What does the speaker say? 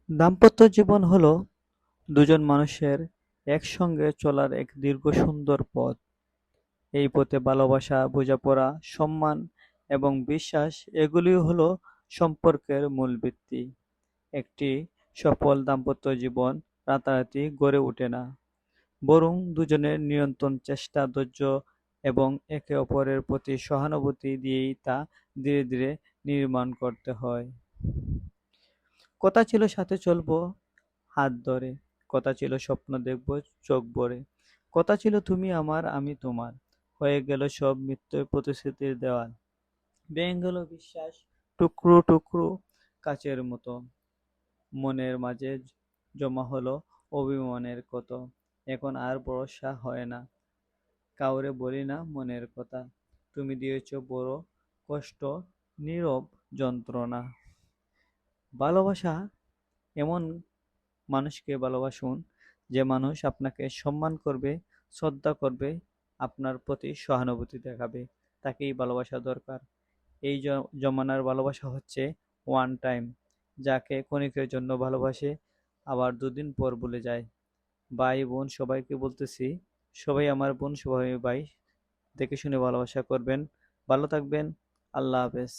দাম্পত্য জীবন হলো দুজন মানুষের একসঙ্গে চলার এক দীর্ঘ সুন্দর পথ। এই পথে ভালোবাসা, বোঝাপড়া, সম্মান এবং বিশ্বাস এগুলিই হলো সম্পর্কের মূল ভিত্তি। একটি সফল দাম্পত্য জীবন রাতারাতি গড়ে ওঠে না, বরং দুজনের নিরন্তর চেষ্টা, ধৈর্য এবং একে অপরের প্রতি সহানুভূতি দিয়েই তা ধীরে ধীরে নির্মাণ করতে হয়। কথা ছিল সাথে চলবো হাত ধরে, কথা ছিল স্বপ্ন দেখবো চোখ ভরে, কথা ছিল তুমি আমার আমি তোমার। হয়ে গেল সব মিথ্যে প্রতিশ্রুতির দেওয়াল, ভেঙে গেল বিশ্বাস টুকরো টুকরো কাচের মতো। মনের মাঝে জমা হলো অভিমানের কত। এখন আর ভরসা হয় না, কাউরে বলি না মনের কথা। তুমি দিয়েছো বড় কষ্ট, নীরব যন্ত্রণা। ভালোবাসা এমন মানুষকে ভালোবাসুন যে মানুষ আপনাকে সম্মান করবে, শ্রদ্ধা করবে, আপনার প্রতি সহানুভূতি দেখাবে। তাকেই ভালোবাসা দরকার। এই জমানার ভালোবাসা হচ্ছে ওয়ান টাইম, যাকে ক্ষণিকের জন্য ভালোবাসে আবার দুদিন পর ভুলে যায়। ভাই বোন সবাইকে বলতেছি, সবাই আমার বোন, সবাই ভাই। দেখে শুনে ভালোবাসা করবেন। ভালো থাকবেন। আল্লাহ হাফেজ।